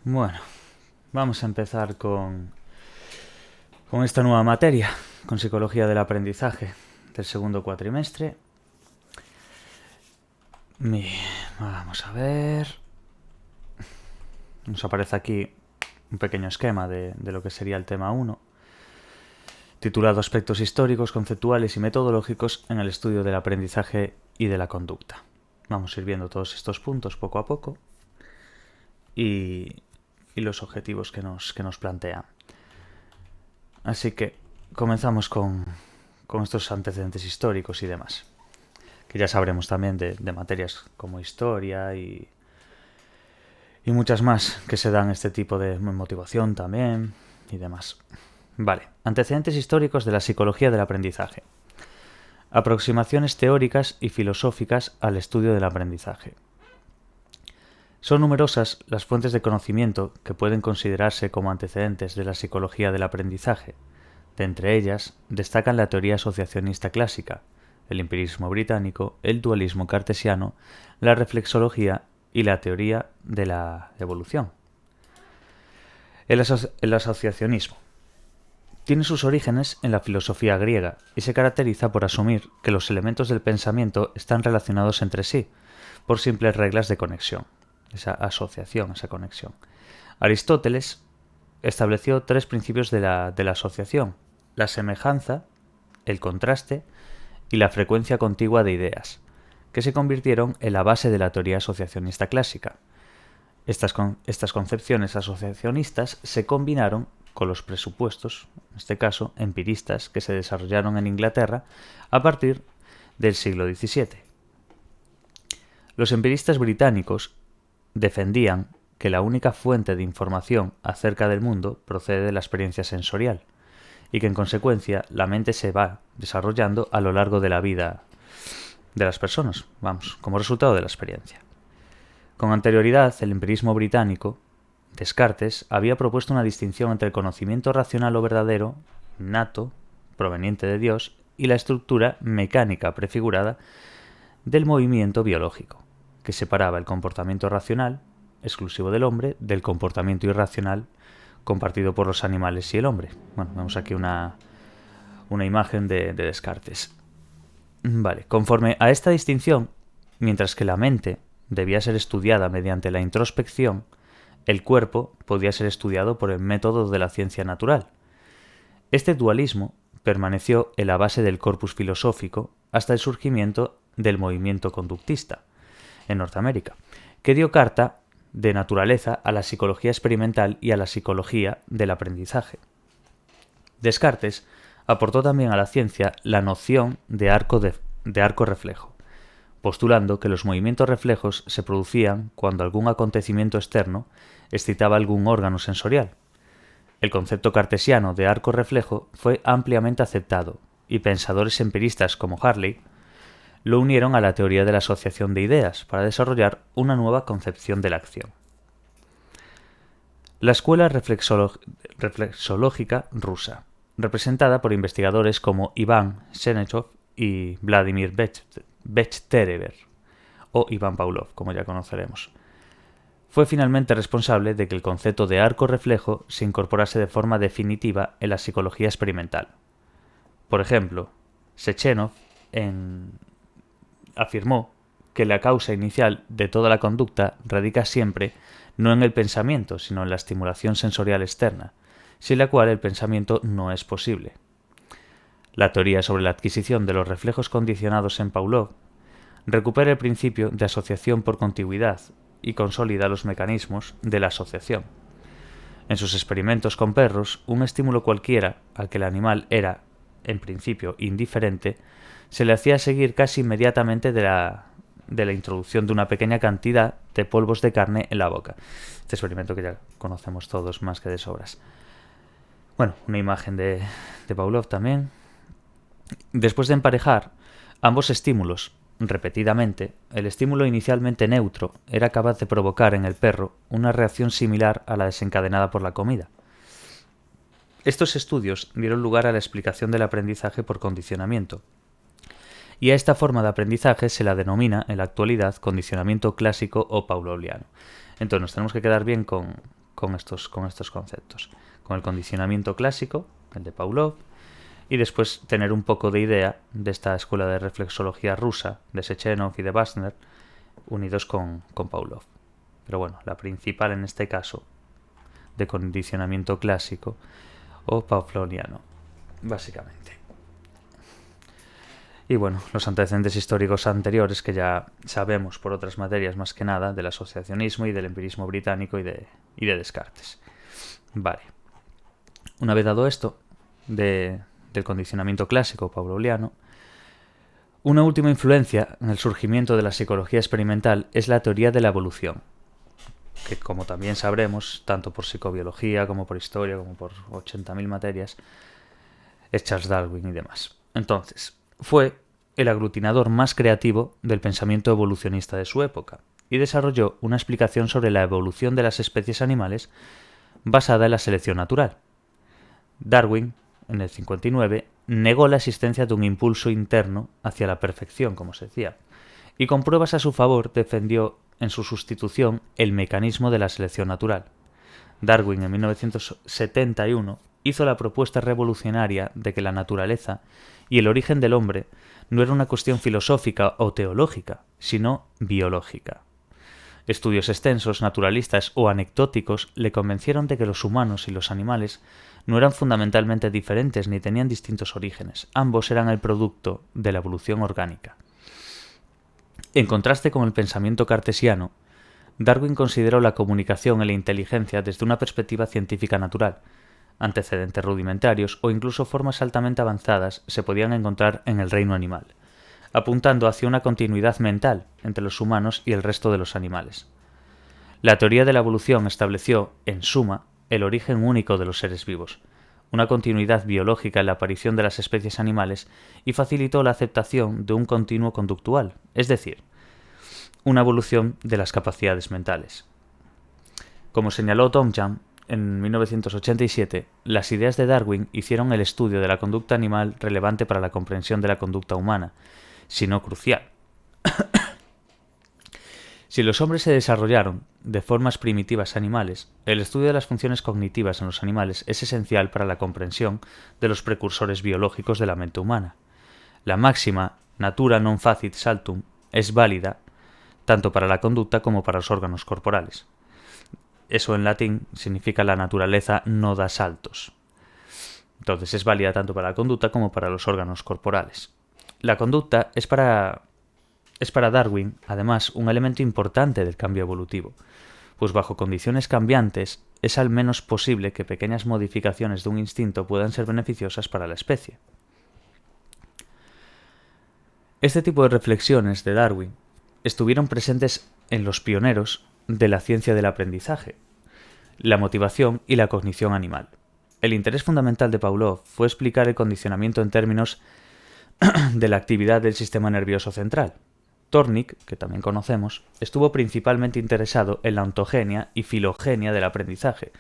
Bueno, vamos a empezar con esta nueva materia, con psicología del aprendizaje del segundo cuatrimestre. Vamos a ver. Nos aparece aquí un pequeño esquema de lo que sería el tema 1, titulado Aspectos históricos, conceptuales y metodológicos en el estudio del aprendizaje y de la conducta. Vamos a ir viendo todos estos puntos poco a poco y los objetivos que nos plantean. Así que comenzamos con estos antecedentes históricos y demás, que ya sabremos también de materias como historia y muchas más que se dan este tipo de motivación también y demás. Vale, antecedentes históricos de la psicología del aprendizaje. Aproximaciones teóricas y filosóficas al estudio del aprendizaje. Son numerosas las fuentes de conocimiento que pueden considerarse como antecedentes de la psicología del aprendizaje. De entre ellas, destacan la teoría asociacionista clásica, el empirismo británico, el dualismo cartesiano, la reflexología y la teoría de la evolución. El asociacionismo tiene sus orígenes en la filosofía griega y se caracteriza por asumir que los elementos del pensamiento están relacionados entre sí por simples reglas de conexión, esa asociación, esa conexión. Aristóteles estableció tres principios de la asociación: la semejanza, el contraste y la frecuencia contigua de ideas, que se convirtieron en la base de la teoría asociacionista clásica. Estas concepciones asociacionistas se combinaron con los presupuestos, en este caso empiristas, que se desarrollaron en Inglaterra a partir del siglo XVII. Los empiristas británicos defendían que la única fuente de información acerca del mundo procede de la experiencia sensorial y que en consecuencia la mente se va desarrollando a lo largo de la vida de las personas, como resultado de la experiencia. Con anterioridad, el empirismo británico, Descartes, había propuesto una distinción entre el conocimiento racional o verdadero, innato, proveniente de Dios, y la estructura mecánica prefigurada del movimiento biológico, que separaba el comportamiento racional, exclusivo del hombre, del comportamiento irracional, compartido por los animales y el hombre. Bueno, vemos aquí una imagen de Descartes. Vale, conforme a esta distinción, mientras que la mente debía ser estudiada mediante la introspección, el cuerpo podía ser estudiado por el método de la ciencia natural. Este dualismo permaneció en la base del corpus filosófico hasta el surgimiento del movimiento conductista en Norteamérica, que dio carta de naturaleza a la psicología experimental y a la psicología del aprendizaje. Descartes aportó también a la ciencia la noción de arco reflejo, postulando que los movimientos reflejos se producían cuando algún acontecimiento externo excitaba algún órgano sensorial. El concepto cartesiano de arco reflejo fue ampliamente aceptado, y pensadores empiristas como Hartley lo unieron a la teoría de la asociación de ideas para desarrollar una nueva concepción de la acción. La escuela reflexológica rusa, representada por investigadores como Iván Senechov y Vladimir Bechterev, o Iván Pavlov, como ya conoceremos, fue finalmente responsable de que el concepto de arco reflejo se incorporase de forma definitiva en la psicología experimental. Por ejemplo, Sechenov afirmó que la causa inicial de toda la conducta radica siempre no en el pensamiento, sino en la estimulación sensorial externa, sin la cual el pensamiento no es posible. La teoría sobre la adquisición de los reflejos condicionados en Pavlov recupera el principio de asociación por contigüidad y consolida los mecanismos de la asociación. En sus experimentos con perros, un estímulo cualquiera al que el animal era, en principio, indiferente, se le hacía seguir casi inmediatamente de la introducción de una pequeña cantidad de polvos de carne en la boca. Este experimento que ya conocemos todos más que de sobras. Bueno, una imagen de Pavlov también. Después de emparejar ambos estímulos repetidamente, el estímulo inicialmente neutro era capaz de provocar en el perro una reacción similar a la desencadenada por la comida. Estos estudios dieron lugar a la explicación del aprendizaje por condicionamiento, y a esta forma de aprendizaje se la denomina en la actualidad condicionamiento clásico o pavloviano. Entonces nos tenemos que quedar bien con con estos conceptos, con el condicionamiento clásico, el de Pavlov, y después tener un poco de idea de esta escuela de reflexología rusa, de Sechenov y de Basner, unidos con Pavlov. Pero bueno, la principal en este caso, de condicionamiento clásico o pavloviano, básicamente. Y bueno, los antecedentes históricos anteriores que ya sabemos por otras materias más que nada del asociacionismo y del empirismo británico y de Descartes. Vale. Una vez dado esto del condicionamiento clásico pavloviano, una última influencia en el surgimiento de la psicología experimental es la teoría de la evolución, que como también sabremos, tanto por psicobiología como por historia, como por 80.000 materias, es Charles Darwin y demás. Entonces, fue el aglutinador más creativo del pensamiento evolucionista de su época y desarrolló una explicación sobre la evolución de las especies animales basada en la selección natural. Darwin, en el 59, negó la existencia de un impulso interno hacia la perfección, como se decía, y con pruebas a su favor defendió en su sustitución el mecanismo de la selección natural. Darwin, en 1971, hizo la propuesta revolucionaria de que la naturaleza y el origen del hombre no era una cuestión filosófica o teológica, sino biológica. Estudios extensos, naturalistas o anecdóticos le convencieron de que los humanos y los animales no eran fundamentalmente diferentes ni tenían distintos orígenes. Ambos eran el producto de la evolución orgánica. En contraste con el pensamiento cartesiano, Darwin consideró la comunicación y la inteligencia desde una perspectiva científica natural. Antecedentes rudimentarios o incluso formas altamente avanzadas se podían encontrar en el reino animal, apuntando hacia una continuidad mental entre los humanos y el resto de los animales. La teoría de la evolución estableció, en suma, el origen único de los seres vivos, una continuidad biológica en la aparición de las especies animales y facilitó la aceptación de un continuo conductual, es decir, una evolución de las capacidades mentales. Como señaló Tomjam, en 1987, las ideas de Darwin hicieron el estudio de la conducta animal relevante para la comprensión de la conducta humana, si no crucial. Si los hombres se desarrollaron de formas primitivas animales, el estudio de las funciones cognitivas en los animales es esencial para la comprensión de los precursores biológicos de la mente humana. La máxima natura non facit saltum es válida tanto para la conducta como para los órganos corporales. Eso en latín significa la naturaleza no da saltos. Entonces es válida tanto para la conducta como para los órganos corporales. La conducta es para Darwin, además, un elemento importante del cambio evolutivo, pues bajo condiciones cambiantes es al menos posible que pequeñas modificaciones de un instinto puedan ser beneficiosas para la especie. Este tipo de reflexiones de Darwin estuvieron presentes en los pioneros de la ciencia del aprendizaje, la motivación y la cognición animal. El interés fundamental de Pavlov fue explicar el condicionamiento en términos de la actividad del sistema nervioso central. Tornik, que también conocemos, estuvo principalmente interesado en la ontogenia y filogenia del aprendizaje,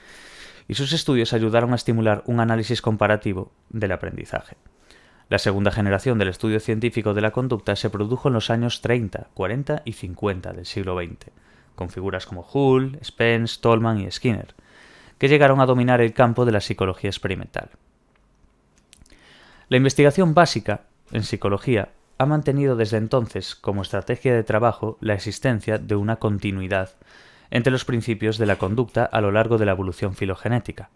y sus estudios ayudaron a estimular un análisis comparativo del aprendizaje. La segunda generación del estudio científico de la conducta se produjo en los años 30, 40 y 50 del siglo XX, con figuras como Hull, Spence, Tolman y Skinner, que llegaron a dominar el campo de la psicología experimental. La investigación básica en psicología ha mantenido desde entonces como estrategia de trabajo la existencia de una continuidad entre los principios de la conducta a lo largo de la evolución filogenética.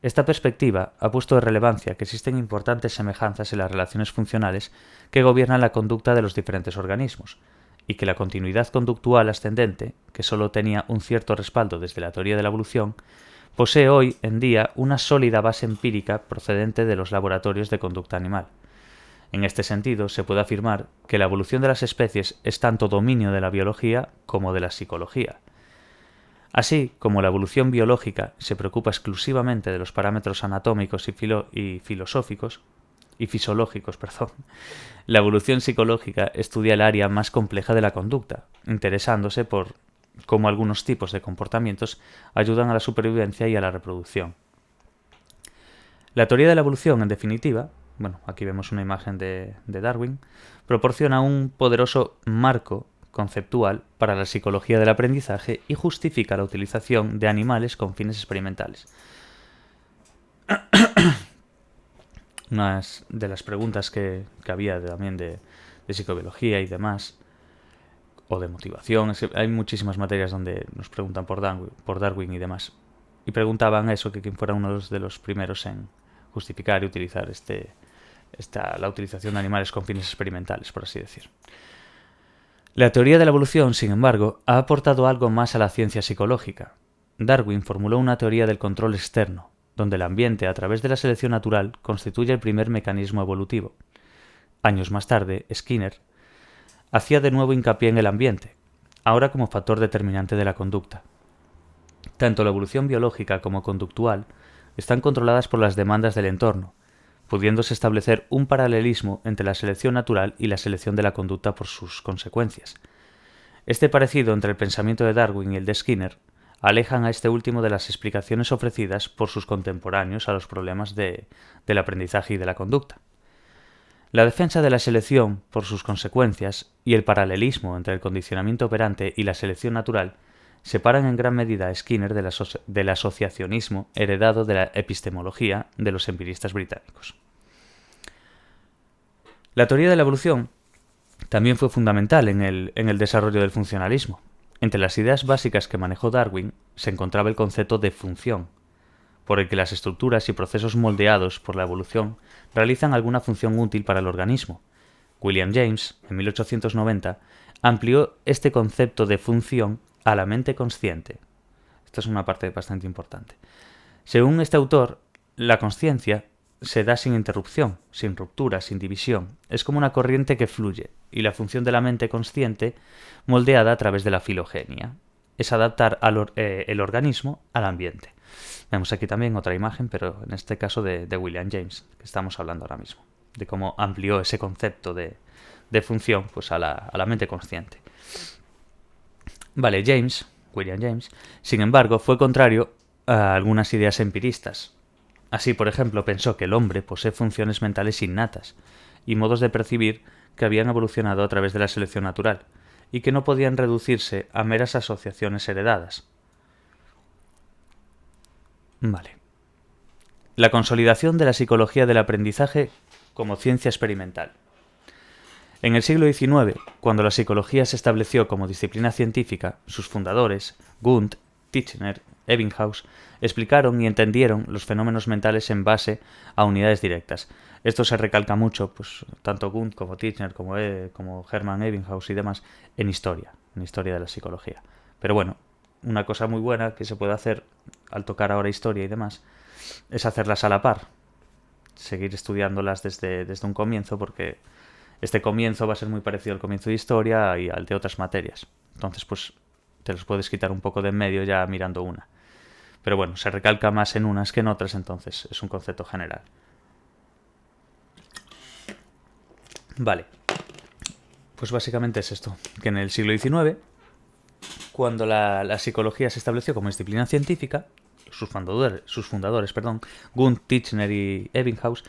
Esta perspectiva ha puesto de relevancia que existen importantes semejanzas en las relaciones funcionales que gobiernan la conducta de los diferentes organismos, y que la continuidad conductual ascendente, que solo tenía un cierto respaldo desde la teoría de la evolución, posee hoy en día una sólida base empírica procedente de los laboratorios de conducta animal. En este sentido, se puede afirmar que la evolución de las especies es tanto dominio de la biología como de la psicología. Así como la evolución biológica se preocupa exclusivamente de los parámetros anatómicos y fisiológicos, la evolución psicológica estudia el área más compleja de la conducta, interesándose por cómo algunos tipos de comportamientos ayudan a la supervivencia y a la reproducción. La teoría de la evolución, en definitiva, aquí vemos una imagen de Darwin, proporciona un poderoso marco conceptual para la psicología del aprendizaje y justifica la utilización de animales con fines experimentales. Unas de las preguntas que había también de psicobiología y demás, o de motivación, es que hay muchísimas materias donde nos preguntan por Darwin y demás. Y preguntaban eso, que quién fuera uno de los primeros en justificar y utilizar la utilización de animales con fines experimentales, por así decir. La teoría de la evolución, sin embargo, ha aportado algo más a la ciencia psicológica. Darwin formuló una teoría del control externo, donde el ambiente, a través de la selección natural, constituye el primer mecanismo evolutivo. Años más tarde, Skinner hacía de nuevo hincapié en el ambiente, ahora como factor determinante de la conducta. Tanto la evolución biológica como conductual están controladas por las demandas del entorno, pudiéndose establecer un paralelismo entre la selección natural y la selección de la conducta por sus consecuencias. Este parecido entre el pensamiento de Darwin y el de Skinner alejan a este último de las explicaciones ofrecidas por sus contemporáneos a los problemas del aprendizaje y de la conducta. La defensa de la selección por sus consecuencias y el paralelismo entre el condicionamiento operante y la selección natural separan en gran medida a Skinner del asociacionismo heredado de la epistemología de los empiristas británicos. La teoría de la evolución también fue fundamental en el desarrollo del funcionalismo. Entre las ideas básicas que manejó Darwin se encontraba el concepto de función, por el que las estructuras y procesos moldeados por la evolución realizan alguna función útil para el organismo. William James, en 1890, amplió este concepto de función a la mente consciente. Esta es una parte bastante importante. Según este autor, la consciencia se da sin interrupción, sin ruptura, sin división. Es como una corriente que fluye, y la función de la mente consciente, moldeada a través de la filogenia, es adaptar el organismo al ambiente. Vemos aquí también otra imagen, pero en este caso de William James, que estamos hablando ahora mismo, de cómo amplió ese concepto de función pues a la mente consciente. Vale, William James, sin embargo, fue contrario a algunas ideas empiristas. Así, por ejemplo, pensó que el hombre posee funciones mentales innatas y modos de percibir que habían evolucionado a través de la selección natural y que no podían reducirse a meras asociaciones heredadas. Vale. La consolidación de la psicología del aprendizaje como ciencia experimental. En el siglo XIX, cuando la psicología se estableció como disciplina científica, sus fundadores, Wundt, Titchener, Ebbinghaus, explicaron y entendieron los fenómenos mentales en base a unidades directas. Esto se recalca mucho, pues tanto Wundt como Titchener, como Hermann Ebbinghaus y demás, en historia de la psicología. Pero bueno, una cosa muy buena que se puede hacer al tocar ahora historia y demás es hacerlas a la par, seguir estudiándolas desde un comienzo, porque este comienzo va a ser muy parecido al comienzo de historia y al de otras materias. Entonces, pues te los puedes quitar un poco de en medio ya mirando una. Pero bueno, se recalca más en unas que en otras, entonces es un concepto general. Vale. Pues básicamente es esto, que en el siglo XIX, cuando la psicología se estableció como disciplina científica, sus fundadores, Wundt, Titchener y Ebbinghaus,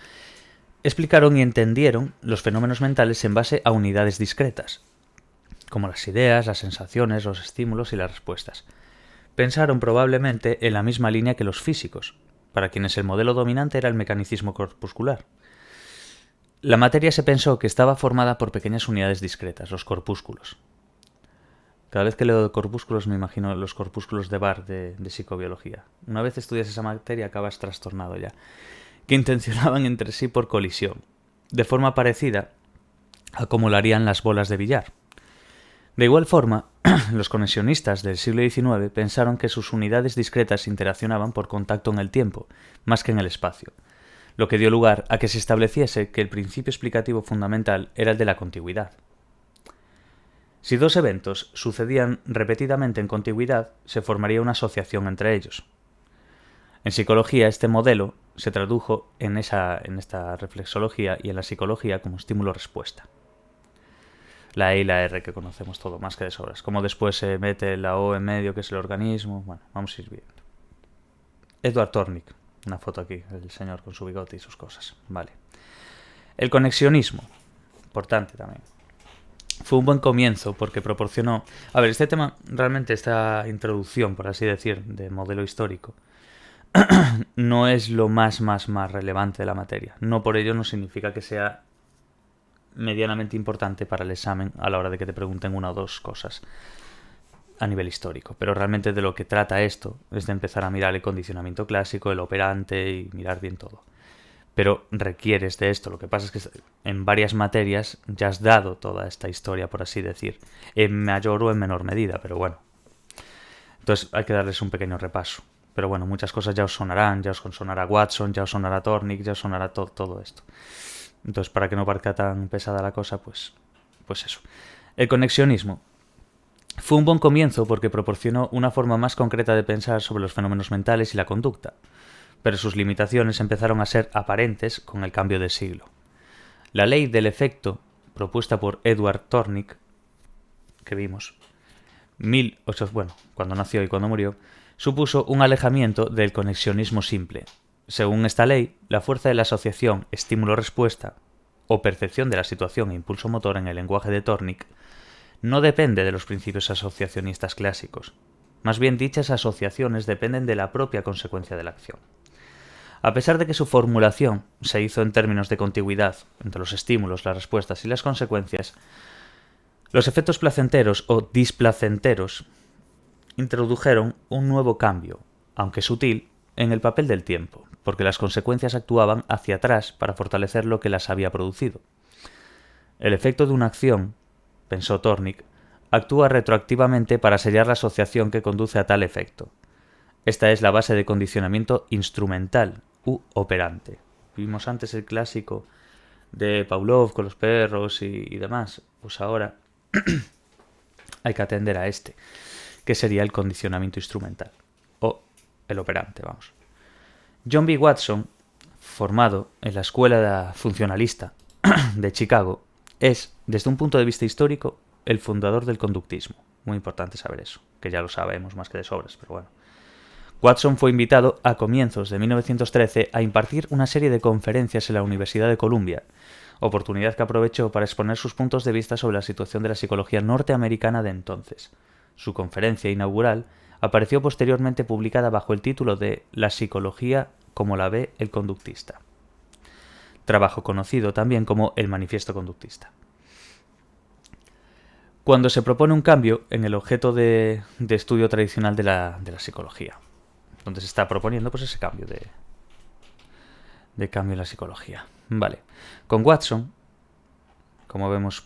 explicaron y entendieron los fenómenos mentales en base a unidades discretas, como las ideas, las sensaciones, los estímulos y las respuestas. Pensaron probablemente en la misma línea que los físicos, para quienes el modelo dominante era el mecanicismo corpuscular. La materia se pensó que estaba formada por pequeñas unidades discretas, los corpúsculos. Cada vez que leo corpúsculos me imagino los corpúsculos de Barr de psicobiología. Una vez estudias esa materia acabas trastornado ya. Que intencionaban entre sí por colisión, de forma parecida a como lo harían las bolas de billar. De igual forma, los conexionistas del siglo XIX pensaron que sus unidades discretas interaccionaban por contacto en el tiempo, más que en el espacio, lo que dio lugar a que se estableciese que el principio explicativo fundamental era el de la contigüidad. Si dos eventos sucedían repetidamente en contigüidad, se formaría una asociación entre ellos. En psicología, este modelo se tradujo en esta reflexología y en la psicología como estímulo-respuesta. La E y la R que conocemos todo, más que de sobras. Como después se mete la O en medio, que es el organismo. Bueno, vamos a ir viendo. Edward Tornik, una foto aquí, el señor con su bigote y sus cosas. Vale. El conexionismo, importante también. Fue un buen comienzo porque proporcionó... A ver, este tema, realmente esta introducción, por así decir, de modelo histórico, no es lo más relevante de la materia. No por ello no significa que sea medianamente importante para el examen a la hora de que te pregunten una o dos cosas a nivel histórico. Pero realmente de lo que trata esto es de empezar a mirar el condicionamiento clásico, el operante y mirar bien todo. Pero requieres de esto. Lo que pasa es que en varias materias ya has dado toda esta historia, por así decir, en mayor o en menor medida, pero bueno. Entonces hay que darles un pequeño repaso. Pero bueno, muchas cosas ya os sonarán, ya os sonará Watson, ya os sonará Tornik, ya os sonará todo esto. Entonces, para que no parezca tan pesada la cosa, pues eso. El conexionismo fue un buen comienzo porque proporcionó una forma más concreta de pensar sobre los fenómenos mentales y la conducta, pero sus limitaciones empezaron a ser aparentes con el cambio de siglo. La ley del efecto, propuesta por Edward Tornik, que vimos, cuando nació y cuando murió, supuso un alejamiento del conexionismo simple. Según esta ley, la fuerza de la asociación estímulo-respuesta, o percepción de la situación e impulso motor en el lenguaje de Tornik, no depende de los principios asociacionistas clásicos. Más bien, dichas asociaciones dependen de la propia consecuencia de la acción. A pesar de que su formulación se hizo en términos de contigüidad entre los estímulos, las respuestas y las consecuencias, los efectos placenteros o displacenteros introdujeron un nuevo cambio, aunque sutil, en el papel del tiempo, porque las consecuencias actuaban hacia atrás para fortalecer lo que las había producido. El efecto de una acción, pensó Tornik, actúa retroactivamente para sellar la asociación que conduce a tal efecto. Esta es la base de condicionamiento instrumental u operante. Vimos antes el clásico de Pavlov con los perros y demás. Pues ahora hay que atender a este, que sería el condicionamiento instrumental o el operante, vamos. John B. Watson, formado en la escuela funcionalista de Chicago, es, desde un punto de vista histórico, el fundador del conductismo. Muy importante saber eso, que ya lo sabemos más que de sobras, pero bueno. Watson fue invitado a comienzos de 1913 a impartir una serie de conferencias en la Universidad de Columbia, oportunidad que aprovechó para exponer sus puntos de vista sobre la situación de la psicología norteamericana de entonces. Su conferencia inaugural apareció posteriormente publicada bajo el título de La psicología como la ve el conductista, trabajo conocido también como el Manifiesto Conductista. Cuando se propone un cambio en el objeto de estudio tradicional de la psicología, donde se está proponiendo pues ese cambio de cambio en la psicología. Vale. Con Watson, como vemos,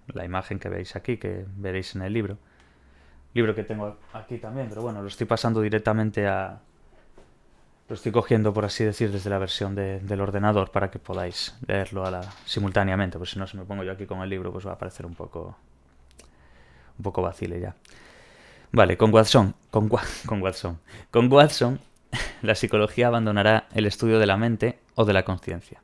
la imagen que veis aquí, que veréis en el libro que tengo aquí también, pero bueno, lo estoy pasando directamente a... Lo estoy cogiendo, por así decir, desde la versión del ordenador para que podáis leerlo simultáneamente, pues si no, si me pongo yo aquí con el libro, pues va a parecer un poco vacile ya. Vale, con Watson, la psicología abandonará el estudio de la mente o de la conciencia.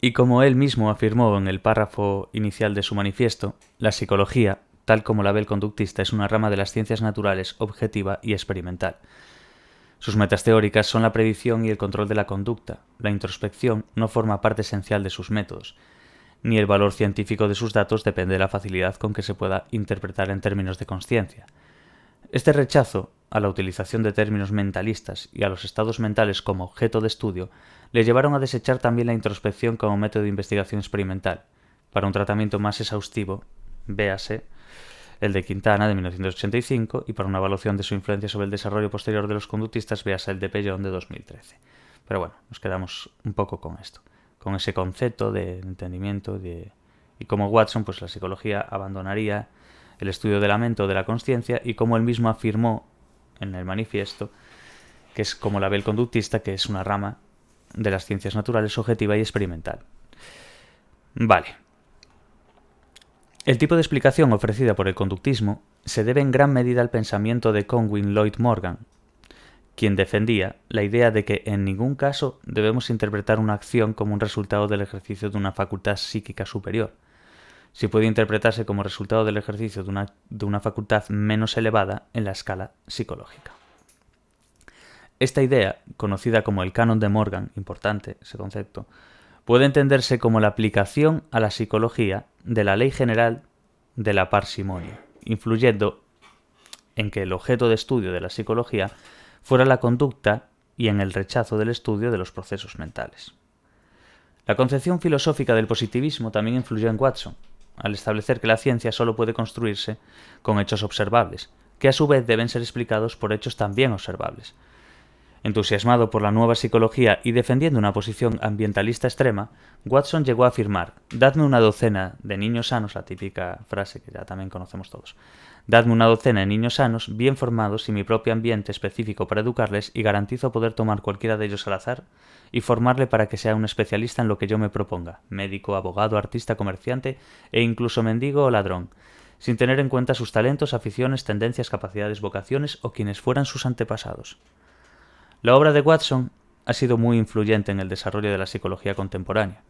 Y como él mismo afirmó en el párrafo inicial de su manifiesto, la psicología, tal como la ve el conductista, es una rama de las ciencias naturales objetiva y experimental. Sus metas teóricas son la predicción y el control de la conducta. La introspección no forma parte esencial de sus métodos, ni el valor científico de sus datos depende de la facilidad con que se pueda interpretar en términos de consciencia. Este rechazo a la utilización de términos mentalistas y a los estados mentales como objeto de estudio le llevaron a desechar también la introspección como método de investigación experimental. Para un tratamiento más exhaustivo, véase el de Quintana de 1985, y para una evaluación de su influencia sobre el desarrollo posterior de los conductistas, véase el de Pellón de 2013. Pero bueno, nos quedamos un poco con esto, con ese concepto de entendimiento y como Watson, pues la psicología abandonaría el estudio de la mente o de la consciencia, y como él mismo afirmó en el manifiesto, que es como la ve el conductista, que es una rama de las ciencias naturales objetiva y experimental. Vale. El tipo de explicación ofrecida por el conductismo se debe en gran medida al pensamiento de Conway Lloyd Morgan, quien defendía la idea de que en ningún caso debemos interpretar una acción como un resultado del ejercicio de una facultad psíquica superior. Si puede interpretarse como resultado del ejercicio de una facultad menos elevada en la escala psicológica. Esta idea, conocida como el canon de Morgan, importante ese concepto, puede entenderse como la aplicación a la psicología de la ley general de la parsimonia, influyendo en que el objeto de estudio de la psicología fuera la conducta y en el rechazo del estudio de los procesos mentales. La concepción filosófica del positivismo también influyó en Watson, al establecer que la ciencia solo puede construirse con hechos observables, que a su vez deben ser explicados por hechos también observables. Entusiasmado por la nueva psicología y defendiendo una posición ambientalista extrema, Watson llegó a afirmar: «Dadme una docena de niños sanos», la típica frase que ya también conocemos todos, «dadme una docena de niños sanos, bien formados y mi propio ambiente específico para educarles y garantizo poder tomar cualquiera de ellos al azar y formarle para que sea un especialista en lo que yo me proponga, médico, abogado, artista, comerciante e incluso mendigo o ladrón, sin tener en cuenta sus talentos, aficiones, tendencias, capacidades, vocaciones o quienes fueran sus antepasados». La obra de Watson ha sido muy influyente en el desarrollo de la psicología contemporánea.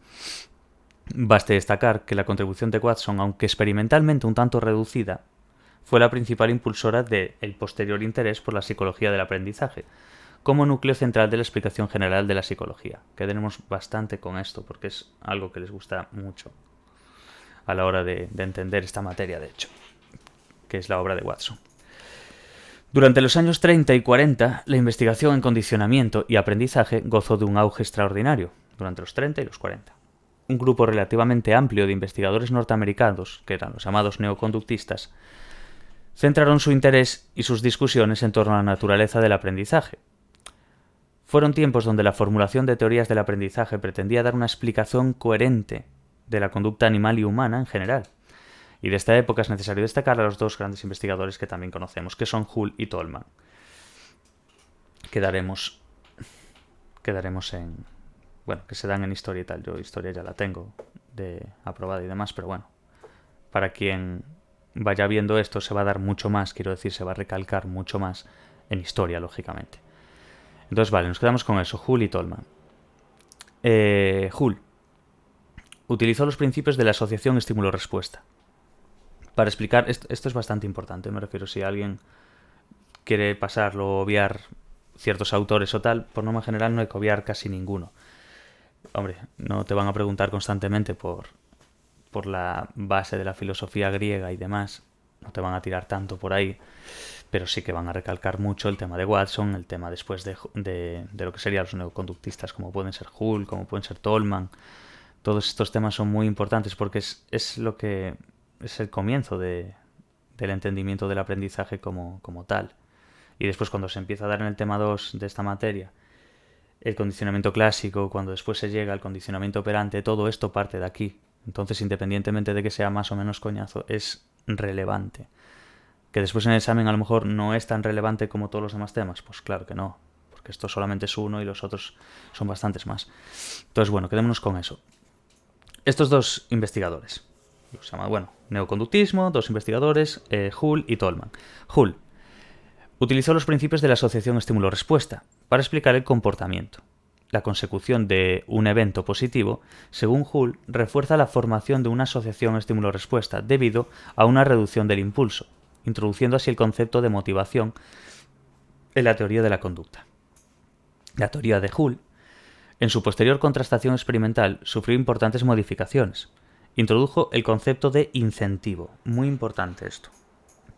Baste destacar que la contribución de Watson, aunque experimentalmente un tanto reducida, fue la principal impulsora del posterior interés por la psicología del aprendizaje, como núcleo central de la explicación general de la psicología. Quedaremos bastante con esto, porque es algo que les gusta mucho a la hora de entender esta materia, de hecho, que es la obra de Watson. Durante los años 30 y 40, la investigación en condicionamiento y aprendizaje gozó de un auge extraordinario, durante los 30 y los 40. Un grupo relativamente amplio de investigadores norteamericanos, que eran los llamados neoconductistas, centraron su interés y sus discusiones en torno a la naturaleza del aprendizaje. Fueron tiempos donde la formulación de teorías del aprendizaje pretendía dar una explicación coherente de la conducta animal y humana en general. Y de esta época es necesario destacar a los dos grandes investigadores que también conocemos, que son Hull y Tolman. Quedaremos en... Bueno, que se dan en historia y tal. Yo historia ya la tengo aprobada y demás, pero bueno, para quien vaya viendo esto se va a dar mucho más, quiero decir, se va a recalcar mucho más en historia, lógicamente. Entonces, vale, nos quedamos con eso, Hull y Tolman. Hull utilizó los principios de la asociación estímulo-respuesta para explicar, esto es bastante importante, me refiero, si alguien quiere pasarlo o obviar ciertos autores o tal, por norma general no hay que obviar casi ninguno. Hombre, no te van a preguntar constantemente por la base de la filosofía griega y demás, no te van a tirar tanto por ahí, pero sí que van a recalcar mucho el tema de Watson, el tema después de lo que serían los neoconductistas, como pueden ser Hull, como pueden ser Tolman. Todos estos temas son muy importantes porque es lo que es el comienzo del entendimiento del aprendizaje como tal. Y después, cuando se empieza a dar en el tema 2 de esta materia, el condicionamiento clásico, cuando después se llega al condicionamiento operante, todo esto parte de aquí. Entonces, independientemente de que sea más o menos coñazo, es relevante. Que después en el examen a lo mejor no es tan relevante como todos los demás temas, pues claro que no, porque esto solamente es uno y los otros son bastantes más. Entonces, bueno, quedémonos con eso. Estos dos investigadores, se llama, bueno, neoconductismo, dos investigadores, Hull y Tolman. Hull utilizó los principios de la asociación estímulo-respuesta para explicar el comportamiento. La consecución de un evento positivo, según Hull, refuerza la formación de una asociación estímulo-respuesta debido a una reducción del impulso, introduciendo así el concepto de motivación en la teoría de la conducta. La teoría de Hull, en su posterior contrastación experimental, sufrió importantes modificaciones. Introdujo el concepto de incentivo, muy importante esto,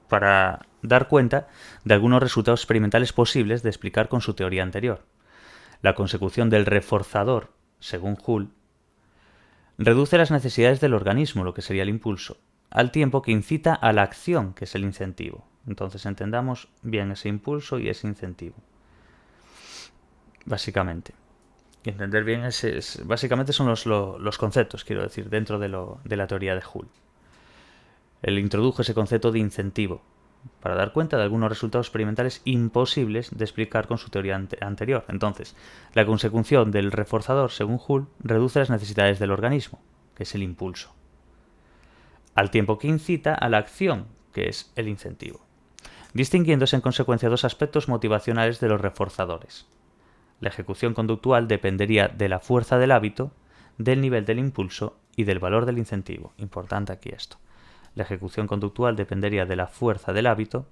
para dar cuenta de algunos resultados experimentales posibles de explicar con su teoría anterior. La consecución del reforzador, según Hull, reduce las necesidades del organismo, lo que sería el impulso, al tiempo que incita a la acción, que es el incentivo. Entonces entendamos bien ese impulso y ese incentivo. Básicamente. Y entender bien básicamente son los conceptos, quiero decir, dentro de la teoría de Hull. Él introdujo ese concepto de incentivo para dar cuenta de algunos resultados experimentales imposibles de explicar con su teoría anterior. Entonces, la consecución del reforzador, según Hull, reduce las necesidades del organismo, que es el impulso, al tiempo que incita a la acción, que es el incentivo, distinguiéndose en consecuencia dos aspectos motivacionales de los reforzadores. La ejecución conductual dependería de la fuerza del hábito, del nivel del impulso y del valor del incentivo. Importante aquí esto. La ejecución conductual dependería de la fuerza del hábito,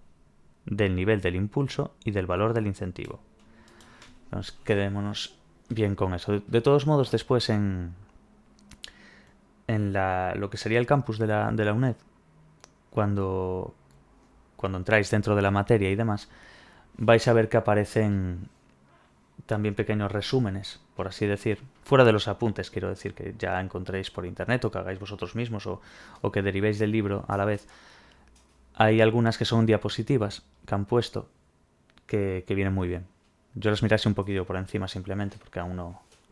del nivel del impulso y del valor del incentivo. Entonces, quedémonos bien con eso. De todos modos, después en en lo que sería el campus de la UNED, cuando entráis dentro de la materia y demás, vais a ver que aparecen también pequeños resúmenes, por así decir, fuera de los apuntes, quiero decir, que ya encontréis por internet o que hagáis vosotros mismos o que derivéis del libro a la vez. Hay algunas que son diapositivas que han puesto que vienen muy bien. Yo las mirase un poquillo por encima simplemente, porque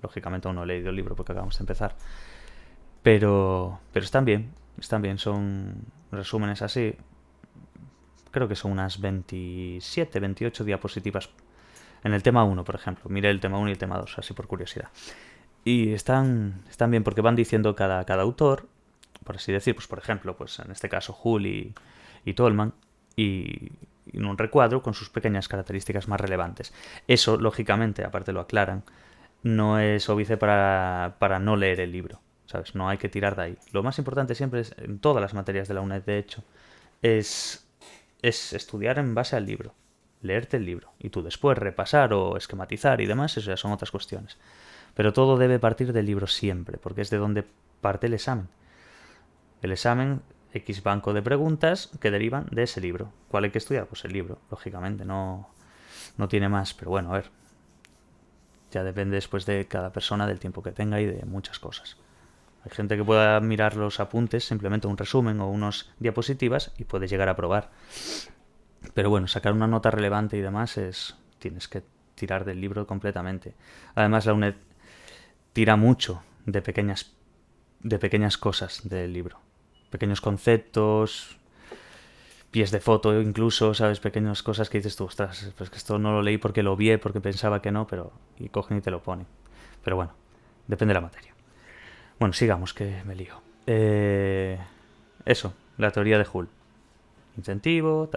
lógicamente aún no he leído el libro porque acabamos de empezar. Pero están bien, son resúmenes así. Creo que son unas 27, 28 diapositivas en el tema 1, por ejemplo. Miré el tema 1 y el tema 2, así por curiosidad. Y están bien porque van diciendo cada autor, por así decir, pues por ejemplo, pues en este caso Hull y Tolman, y en un recuadro con sus pequeñas características más relevantes. Eso, lógicamente, aparte lo aclaran, no es óbice para no leer el libro, ¿sabes? No hay que tirar de ahí. Lo más importante siempre es, en todas las materias de la UNED, de hecho, es estudiar en base al libro, leerte el libro, y tú después repasar o esquematizar y demás, eso ya son otras cuestiones. Pero todo debe partir del libro siempre, porque es de donde parte el examen. El examen, X banco de preguntas que derivan de ese libro. ¿Cuál hay que estudiar? Pues el libro, lógicamente, no tiene más, pero bueno, a ver. Ya depende después de cada persona, del tiempo que tenga y de muchas cosas. Hay gente que pueda mirar los apuntes, simplemente un resumen o unas diapositivas y puede llegar a probar. Pero bueno, sacar una nota relevante y demás tienes que tirar del libro completamente. Además, la UNED tira mucho de pequeñas cosas del libro. Pequeños conceptos, pies de foto incluso, ¿sabes? Pequeñas cosas que dices tú, ostras, pues que esto no lo leí porque lo vi, porque pensaba que no, pero... Y cogen y te lo ponen. Pero bueno, depende de la materia. Bueno, sigamos, que me lío. Eso, la teoría de Hull. Incentivo,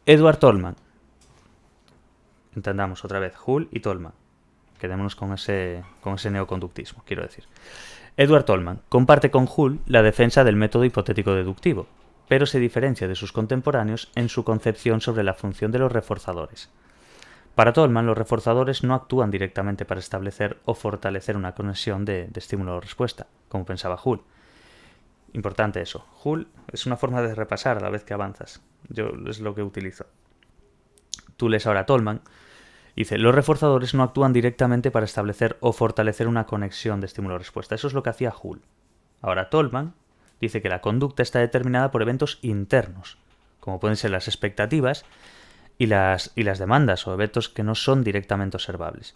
Edward Tolman. Entendamos otra vez, Hull y Tolman. Quedémonos con ese neoconductismo, quiero decir. Edward Tolman comparte con Hull la defensa del método hipotético deductivo, pero se diferencia de sus contemporáneos en su concepción sobre la función de los reforzadores. Para Tolman, los reforzadores no actúan directamente para establecer o fortalecer una conexión de estímulo o respuesta, como pensaba Hull. Importante eso. Hull es una forma de repasar a la vez que avanzas. Yo es lo que utilizo. Tú lees ahora a Tolman. Dice, los reforzadores no actúan directamente para establecer o fortalecer una conexión de estímulo-respuesta. Eso es lo que hacía Hull. Ahora Tolman dice que la conducta está determinada por eventos internos, como pueden ser las expectativas y las demandas o eventos que no son directamente observables,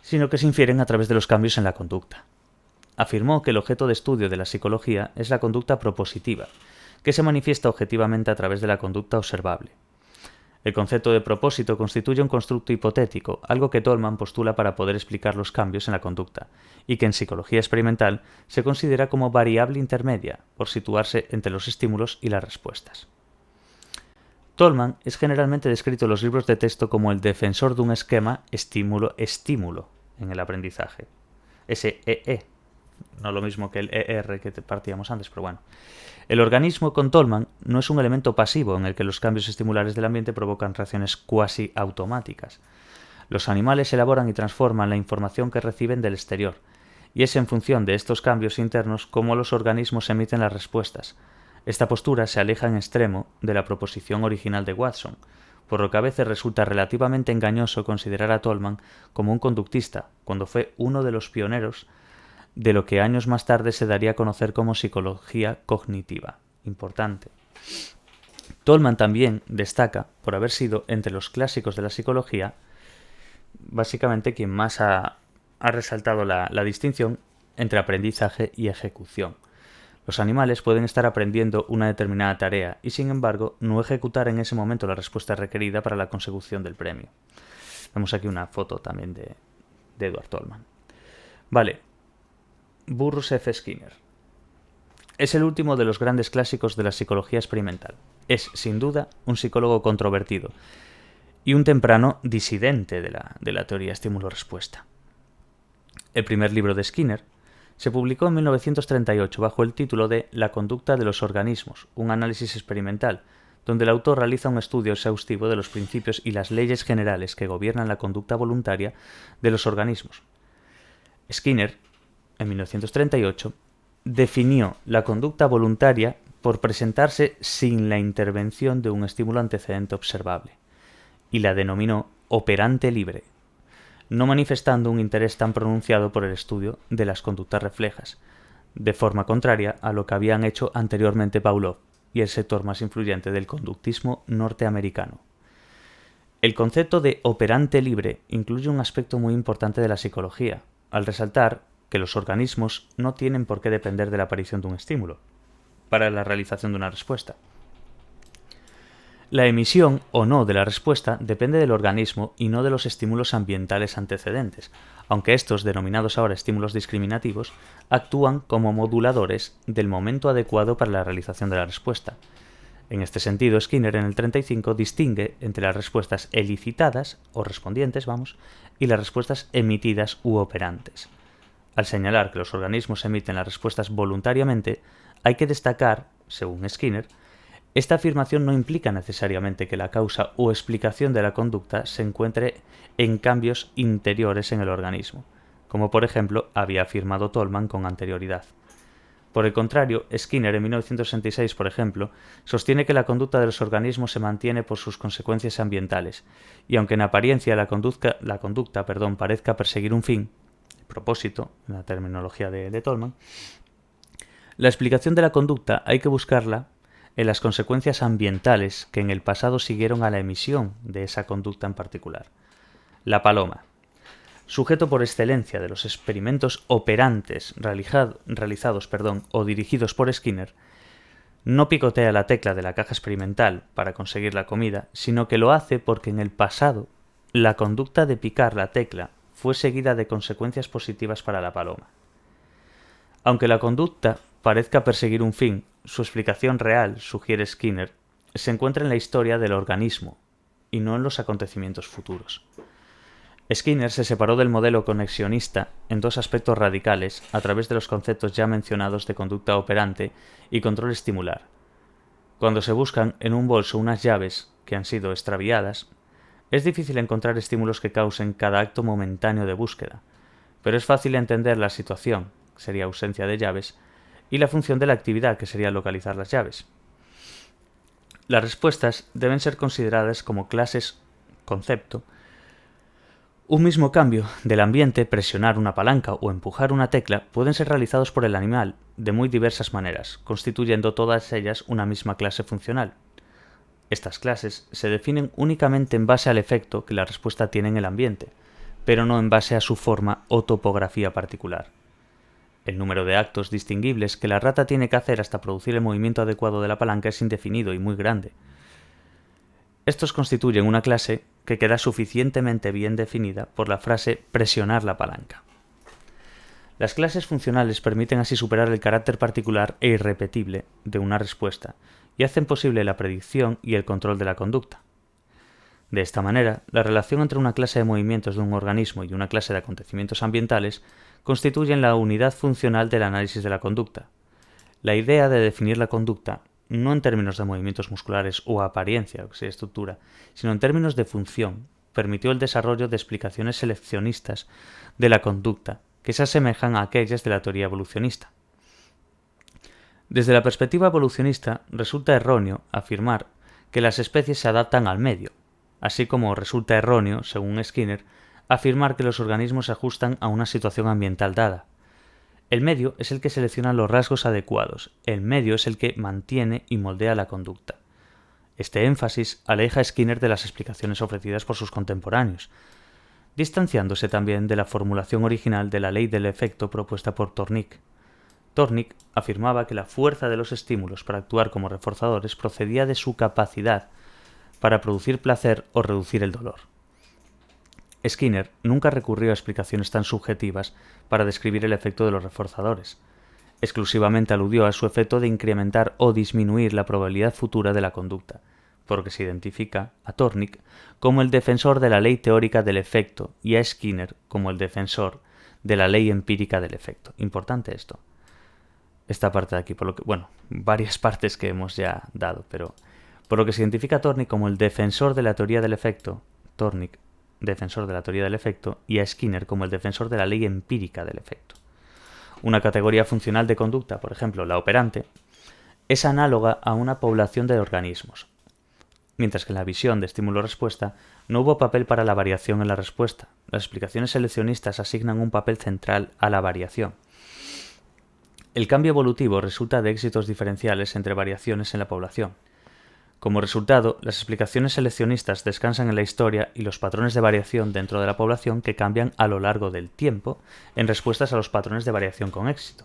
sino que se infieren a través de los cambios en la conducta. Afirmó que el objeto de estudio de la psicología es la conducta propositiva, que se manifiesta objetivamente a través de la conducta observable. El concepto de propósito constituye un constructo hipotético, algo que Tolman postula para poder explicar los cambios en la conducta, y que en psicología experimental se considera como variable intermedia, por situarse entre los estímulos y las respuestas. Tolman es generalmente descrito en los libros de texto como el defensor de un esquema estímulo-estímulo en el aprendizaje. Ese EE, no lo mismo que el ER que partíamos antes, pero bueno. El organismo con Tolman no es un elemento pasivo en el que los cambios estimulares del ambiente provocan reacciones cuasi automáticas. Los animales elaboran y transforman la información que reciben del exterior, y es en función de estos cambios internos cómo los organismos emiten las respuestas. Esta postura se aleja en extremo de la proposición original de Watson, por lo que a veces resulta relativamente engañoso considerar a Tolman como un conductista, cuando fue uno de los pioneros de lo que años más tarde se daría a conocer como psicología cognitiva. Importante. Tolman también destaca por haber sido, entre los clásicos de la psicología, básicamente quien más ha resaltado la distinción entre aprendizaje y ejecución. Los animales pueden estar aprendiendo una determinada tarea y, sin embargo, no ejecutar en ese momento la respuesta requerida para la consecución del premio. Vemos aquí una foto también de Edward Tolman. Vale. Burrus F. Skinner. Es el último de los grandes clásicos de la psicología experimental. Es, sin duda, un psicólogo controvertido y un temprano disidente de la teoría estímulo-respuesta. El primer libro de Skinner se publicó en 1938 bajo el título de La conducta de los organismos, un análisis experimental, donde el autor realiza un estudio exhaustivo de los principios y las leyes generales que gobiernan la conducta voluntaria de los organismos. Skinner, en 1938, definió la conducta voluntaria por presentarse sin la intervención de un estímulo antecedente observable, y la denominó operante libre, no manifestando un interés tan pronunciado por el estudio de las conductas reflejas, de forma contraria a lo que habían hecho anteriormente Pavlov y el sector más influyente del conductismo norteamericano. El concepto de operante libre incluye un aspecto muy importante de la psicología, al resaltar que los organismos no tienen por qué depender de la aparición de un estímulo para la realización de una respuesta. La emisión o no de la respuesta depende del organismo y no de los estímulos ambientales antecedentes, aunque estos, denominados ahora estímulos discriminativos, actúan como moduladores del momento adecuado para la realización de la respuesta. En este sentido, Skinner en el 35 distingue entre las respuestas elicitadas, o respondientes, y las respuestas emitidas u operantes. Al señalar que los organismos emiten las respuestas voluntariamente, hay que destacar, según Skinner, esta afirmación no implica necesariamente que la causa o explicación de la conducta se encuentre en cambios interiores en el organismo, como por ejemplo había afirmado Tolman con anterioridad. Por el contrario, Skinner en 1966, por ejemplo, sostiene que la conducta de los organismos se mantiene por sus consecuencias ambientales, y aunque en apariencia la conducta parezca perseguir un fin, propósito, en la terminología de Tolman, la explicación de la conducta hay que buscarla en las consecuencias ambientales que en el pasado siguieron a la emisión de esa conducta en particular. La paloma, sujeto por excelencia de los experimentos operantes realizados o dirigidos por Skinner, no picotea la tecla de la caja experimental para conseguir la comida, sino que lo hace porque en el pasado la conducta de picar la tecla fue seguida de consecuencias positivas para la paloma. Aunque la conducta parezca perseguir un fin, su explicación real, sugiere Skinner, se encuentra en la historia del organismo y no en los acontecimientos futuros. Skinner se separó del modelo conexionista en dos aspectos radicales a través de los conceptos ya mencionados de conducta operante y control estimular. Cuando se buscan en un bolso unas llaves que han sido extraviadas, es difícil encontrar estímulos que causen cada acto momentáneo de búsqueda, pero es fácil entender la situación, que sería ausencia de llaves, y la función de la actividad, que sería localizar las llaves. Las respuestas deben ser consideradas como clases concepto. Un mismo cambio del ambiente, presionar una palanca o empujar una tecla, pueden ser realizados por el animal de muy diversas maneras, constituyendo todas ellas una misma clase funcional. Estas clases se definen únicamente en base al efecto que la respuesta tiene en el ambiente, pero no en base a su forma o topografía particular. El número de actos distinguibles que la rata tiene que hacer hasta producir el movimiento adecuado de la palanca es indefinido y muy grande. Estos constituyen una clase que queda suficientemente bien definida por la frase presionar la palanca. Las clases funcionales permiten así superar el carácter particular e irrepetible de una respuesta y hacen posible la predicción y el control de la conducta. De esta manera, la relación entre una clase de movimientos de un organismo y una clase de acontecimientos ambientales constituyen la unidad funcional del análisis de la conducta. La idea de definir la conducta, no en términos de movimientos musculares o apariencia, o sea, estructura, sino en términos de función, permitió el desarrollo de explicaciones seleccionistas de la conducta que se asemejan a aquellas de la teoría evolucionista. Desde la perspectiva evolucionista, resulta erróneo afirmar que las especies se adaptan al medio, así como resulta erróneo, según Skinner, afirmar que los organismos se ajustan a una situación ambiental dada. El medio es el que selecciona los rasgos adecuados, el medio es el que mantiene y moldea la conducta. Este énfasis aleja a Skinner de las explicaciones ofrecidas por sus contemporáneos, distanciándose también de la formulación original de la ley del efecto propuesta por Tornik. Tornik afirmaba que la fuerza de los estímulos para actuar como reforzadores procedía de su capacidad para producir placer o reducir el dolor. Skinner nunca recurrió a explicaciones tan subjetivas para describir el efecto de los reforzadores. Exclusivamente aludió a su efecto de incrementar o disminuir la probabilidad futura de la conducta, por lo que se identifica a Tornik como el defensor de la ley teórica del efecto y a Skinner como el defensor de la ley empírica del efecto. Importante esto. Esta parte de aquí, varias partes que hemos ya dado, pero por lo que se identifica a Tornik como el defensor de la teoría del efecto, Tornik, defensor de la teoría del efecto, y a Skinner como el defensor de la ley empírica del efecto. Una categoría funcional de conducta, por ejemplo, la operante, es análoga a una población de organismos, mientras que en la visión de estímulo-respuesta no hubo papel para la variación en la respuesta. Las explicaciones seleccionistas asignan un papel central a la variación. El cambio evolutivo resulta de éxitos diferenciales entre variaciones en la población. Como resultado, las explicaciones seleccionistas descansan en la historia y los patrones de variación dentro de la población que cambian a lo largo del tiempo en respuestas a los patrones de variación con éxito.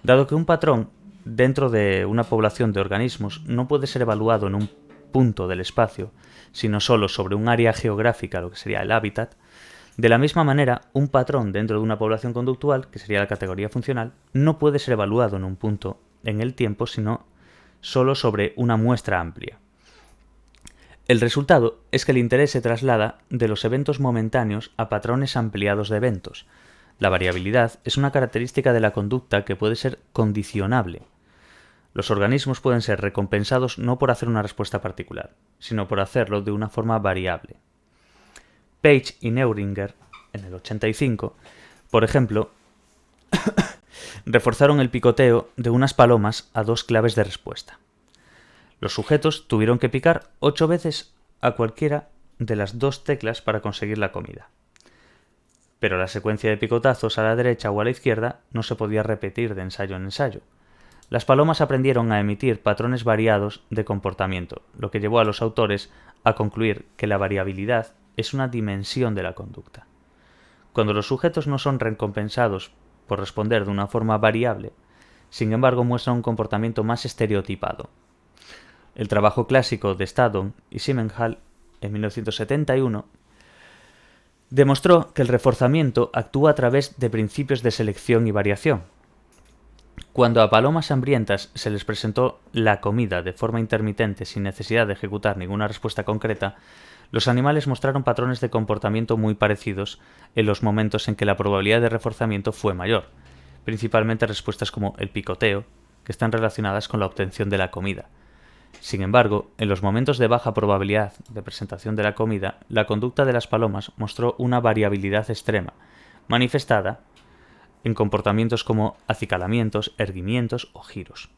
Dado que un patrón dentro de una población de organismos no puede ser evaluado en un punto del espacio, sino solo sobre un área geográfica, lo que sería el hábitat, de la misma manera, un patrón dentro de una población conductual, que sería la categoría funcional, no puede ser evaluado en un punto en el tiempo, sino solo sobre una muestra amplia. El resultado es que el interés se traslada de los eventos momentáneos a patrones ampliados de eventos. La variabilidad es una característica de la conducta que puede ser condicionable. Los organismos pueden ser recompensados no por hacer una respuesta particular, sino por hacerlo de una forma variable. Page y Neuringer, en el 85, por ejemplo, reforzaron el picoteo de unas palomas a 2 claves de respuesta. Los sujetos tuvieron que picar 8 veces a cualquiera de las 2 teclas para conseguir la comida. Pero la secuencia de picotazos a la derecha o a la izquierda no se podía repetir de ensayo en ensayo. Las palomas aprendieron a emitir patrones variados de comportamiento, lo que llevó a los autores a concluir que la variabilidad es una dimensión de la conducta. Cuando los sujetos no son recompensados por responder de una forma variable, sin embargo muestran un comportamiento más estereotipado. El trabajo clásico de Staddon y Simenhall, en 1971, demostró que el reforzamiento actúa a través de principios de selección y variación. Cuando a palomas hambrientas se les presentó la comida de forma intermitente sin necesidad de ejecutar ninguna respuesta concreta, los animales mostraron patrones de comportamiento muy parecidos en los momentos en que la probabilidad de reforzamiento fue mayor, principalmente respuestas como el picoteo, que están relacionadas con la obtención de la comida. Sin embargo, en los momentos de baja probabilidad de presentación de la comida, la conducta de las palomas mostró una variabilidad extrema, manifestada en comportamientos como acicalamientos, erguimientos o giros.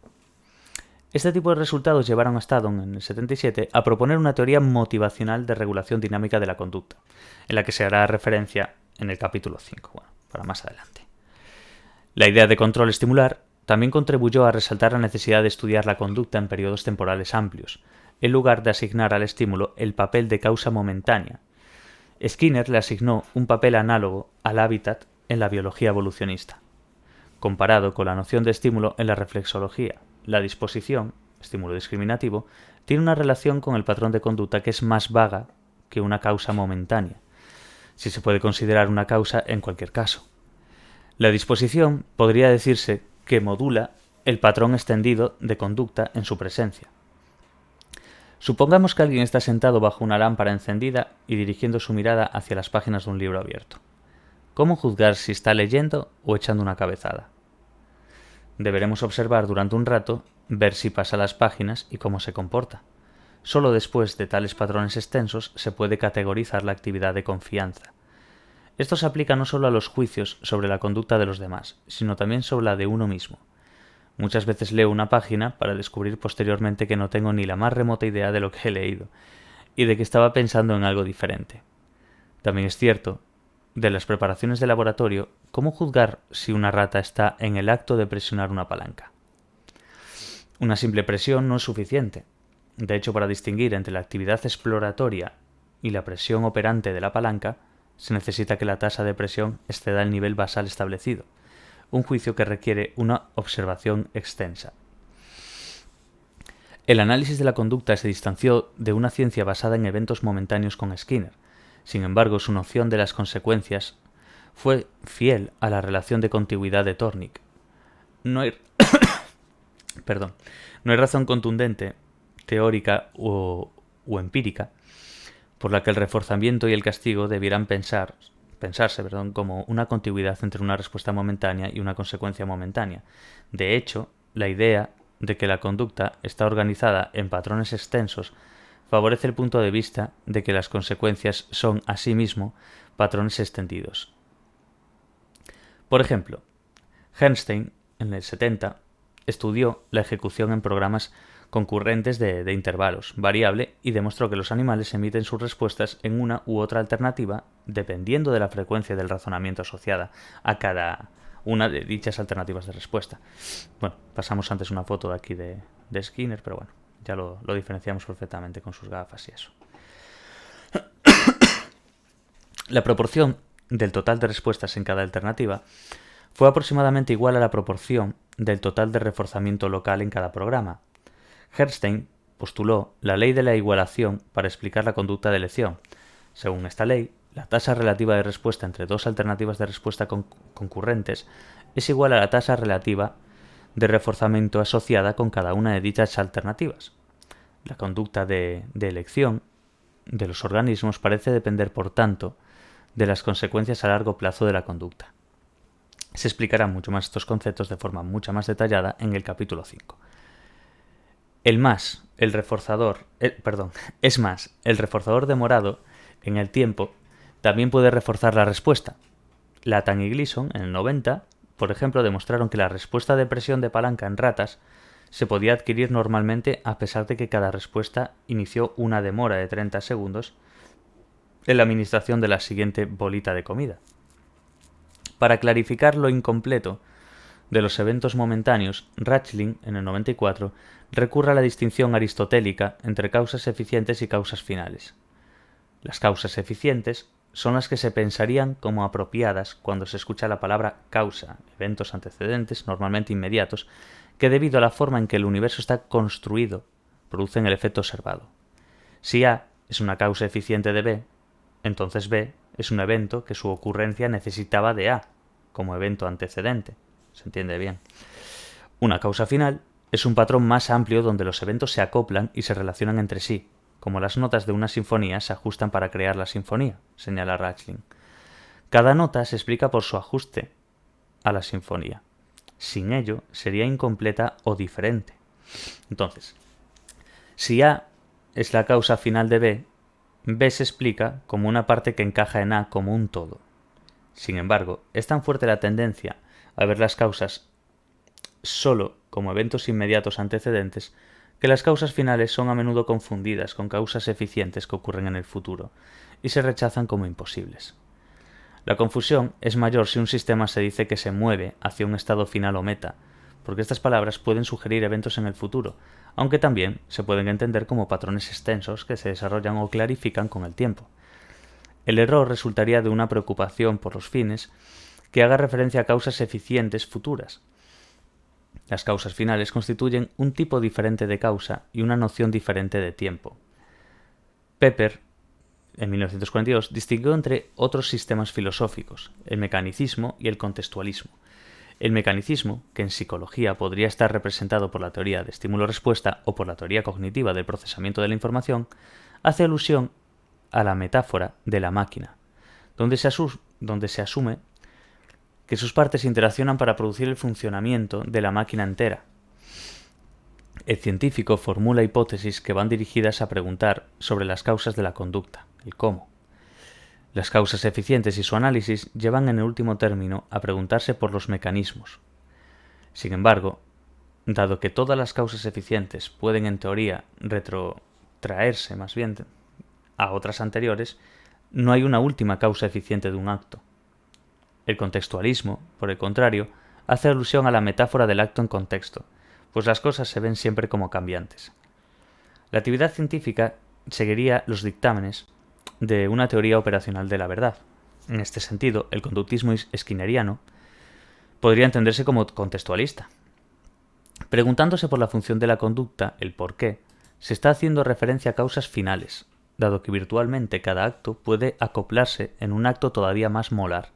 Este tipo de resultados llevaron a Staddon en el 77 a proponer una teoría motivacional de regulación dinámica de la conducta, en la que se hará referencia en el capítulo 5, para más adelante. La idea de control estimular también contribuyó a resaltar la necesidad de estudiar la conducta en periodos temporales amplios, en lugar de asignar al estímulo el papel de causa momentánea. Skinner le asignó un papel análogo al hábitat en la biología evolucionista, comparado con la noción de estímulo en la reflexología. La disposición, estímulo discriminativo, tiene una relación con el patrón de conducta que es más vaga que una causa momentánea, si se puede considerar una causa en cualquier caso. La disposición podría decirse que modula el patrón extendido de conducta en su presencia. Supongamos que alguien está sentado bajo una lámpara encendida y dirigiendo su mirada hacia las páginas de un libro abierto. ¿Cómo juzgar si está leyendo o echando una cabezada? Deberemos observar durante un rato, ver si pasa las páginas y cómo se comporta. Solo después de tales patrones extensos se puede categorizar la actividad de confianza. Esto se aplica no solo a los juicios sobre la conducta de los demás, sino también sobre la de uno mismo. Muchas veces leo una página para descubrir posteriormente que no tengo ni la más remota idea de lo que he leído, y de que estaba pensando en algo diferente. También es cierto, de las preparaciones de laboratorio, ¿cómo juzgar si una rata está en el acto de presionar una palanca? Una simple presión no es suficiente. De hecho, para distinguir entre la actividad exploratoria y la presión operante de la palanca, se necesita que la tasa de presión exceda el nivel basal establecido, un juicio que requiere una observación extensa. El análisis de la conducta se distanció de una ciencia basada en eventos momentáneos con Skinner. Sin embargo, su noción de las consecuencias fue fiel a la relación de contigüidad de Tornik. No hay razón contundente, teórica o empírica, por la que el reforzamiento y el castigo debieran pensarse como una contigüidad entre una respuesta momentánea y una consecuencia momentánea. De hecho, la idea de que la conducta está organizada en patrones extensos favorece el punto de vista de que las consecuencias son asimismo patrones extendidos. Por ejemplo, Bernstein, en el 70, estudió la ejecución en programas concurrentes de intervalos variable y demostró que los animales emiten sus respuestas en una u otra alternativa dependiendo de la frecuencia del razonamiento asociada a cada una de dichas alternativas de respuesta. Bueno, pasamos antes una foto de aquí de Skinner, pero bueno, ya lo diferenciamos perfectamente con sus gafas y eso. La proporción del total de respuestas en cada alternativa fue aproximadamente igual a la proporción del total de reforzamiento local en cada programa. Bernstein postuló la ley de la igualación para explicar la conducta de elección. Según esta ley, la tasa relativa de respuesta entre dos alternativas de respuesta concurrentes es igual a la tasa relativa de reforzamiento asociada con cada una de dichas alternativas. La conducta de elección de los organismos parece depender, por tanto, de las consecuencias a largo plazo de la conducta. Se explicarán mucho más estos conceptos de forma mucho más detallada en el capítulo 5. El reforzador demorado en el tiempo también puede reforzar la respuesta. Lathan y Gleason, en el 90, por ejemplo, demostraron que la respuesta de presión de palanca en ratas se podía adquirir normalmente a pesar de que cada respuesta inició una demora de 30 segundos en la administración de la siguiente bolita de comida. Para clarificar lo incompleto de los eventos momentáneos, Rachling, en el 94, recurre a la distinción aristotélica entre causas eficientes y causas finales. Las causas eficientes son las que se pensarían como apropiadas cuando se escucha la palabra causa, eventos antecedentes, normalmente inmediatos, que debido a la forma en que el universo está construido, producen el efecto observado. Si A es una causa eficiente de B, entonces B es un evento que su ocurrencia necesitaba de A, como evento antecedente. ¿Se entiende bien? Una causa final es un patrón más amplio donde los eventos se acoplan y se relacionan entre sí, como las notas de una sinfonía se ajustan para crear la sinfonía, señala Rachling. Cada nota se explica por su ajuste a la sinfonía. Sin ello, sería incompleta o diferente. Entonces, si A es la causa final de B, B se explica como una parte que encaja en A como un todo. Sin embargo, es tan fuerte la tendencia a ver las causas solo como eventos inmediatos antecedentes que las causas finales son a menudo confundidas con causas eficientes que ocurren en el futuro y se rechazan como imposibles. La confusión es mayor si un sistema se dice que se mueve hacia un estado final o meta, porque estas palabras pueden sugerir eventos en el futuro, aunque también se pueden entender como patrones extensos que se desarrollan o clarifican con el tiempo. El error resultaría de una preocupación por los fines que haga referencia a causas eficientes futuras. Las causas finales constituyen un tipo diferente de causa y una noción diferente de tiempo. Pepper, en 1942, distinguió entre otros sistemas filosóficos, el mecanicismo y el contextualismo. El mecanicismo, que en psicología podría estar representado por la teoría de estímulo-respuesta o por la teoría cognitiva del procesamiento de la información, hace alusión a la metáfora de la máquina, donde se asume que sus partes interaccionan para producir el funcionamiento de la máquina entera. El científico formula hipótesis que van dirigidas a preguntar sobre las causas de la conducta, el cómo. Las causas eficientes y su análisis llevan en el último término a preguntarse por los mecanismos. Sin embargo, dado que todas las causas eficientes pueden en teoría retrotraerse más bien a otras anteriores, no hay una última causa eficiente de un acto. El contextualismo, por el contrario, hace alusión a la metáfora del acto en contexto, pues las cosas se ven siempre como cambiantes. La actividad científica seguiría los dictámenes de una teoría operacional de la verdad. En este sentido, el conductismo skinneriano podría entenderse como contextualista. Preguntándose por la función de la conducta, el por qué, se está haciendo referencia a causas finales, dado que virtualmente cada acto puede acoplarse en un acto todavía más molar.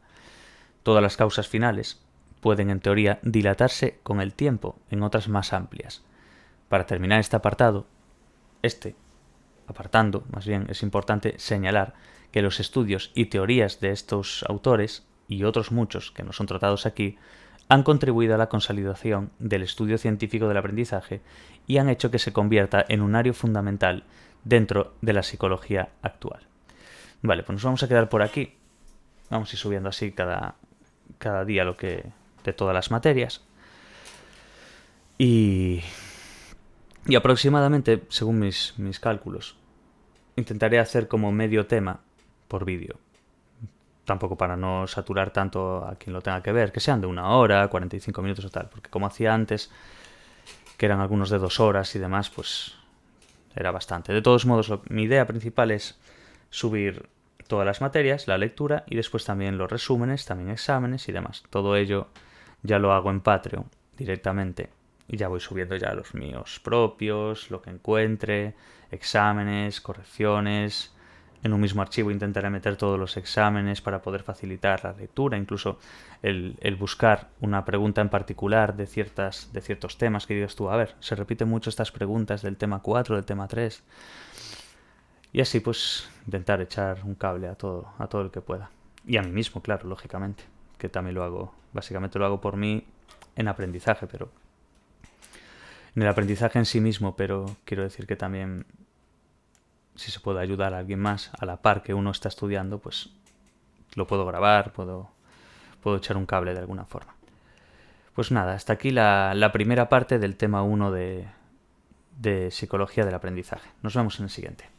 Todas las causas finales pueden, en teoría, dilatarse con el tiempo en otras más amplias. Para terminar este apartando, es importante señalar que los estudios y teorías de estos autores, y otros muchos que no son tratados aquí, han contribuido a la consolidación del estudio científico del aprendizaje y han hecho que se convierta en un área fundamental dentro de la psicología actual. Vale, pues nos vamos a quedar por aquí. Vamos a ir subiendo así cada día lo que de todas las materias. Y aproximadamente, según mis cálculos, intentaré hacer como medio tema por vídeo. Tampoco para no saturar tanto a quien lo tenga que ver, que sean de 1 hora, 45 minutos o tal, porque como hacía antes, que eran algunos de 2 horas y demás, pues era bastante. De todos modos, mi idea principal es subir todas las materias, la lectura y después también los resúmenes, también exámenes y demás. Todo ello ya lo hago en Patreon directamente y ya voy subiendo ya los míos propios, lo que encuentre, exámenes, correcciones. En un mismo archivo intentaré meter todos los exámenes para poder facilitar la lectura, incluso el buscar una pregunta en particular de ciertos temas que digas tú, a ver, se repiten mucho estas preguntas del tema 4, del tema 3. Y así pues intentar echar un cable a todo el que pueda. Y a mí mismo, claro, lógicamente, que también lo hago, básicamente lo hago por mí en aprendizaje, pero en el aprendizaje en sí mismo, pero quiero decir que también si se puede ayudar a alguien más a la par que uno está estudiando, pues lo puedo grabar, puedo echar un cable de alguna forma. Pues nada, hasta aquí la primera parte del tema 1 de psicología del aprendizaje. Nos vemos en el siguiente.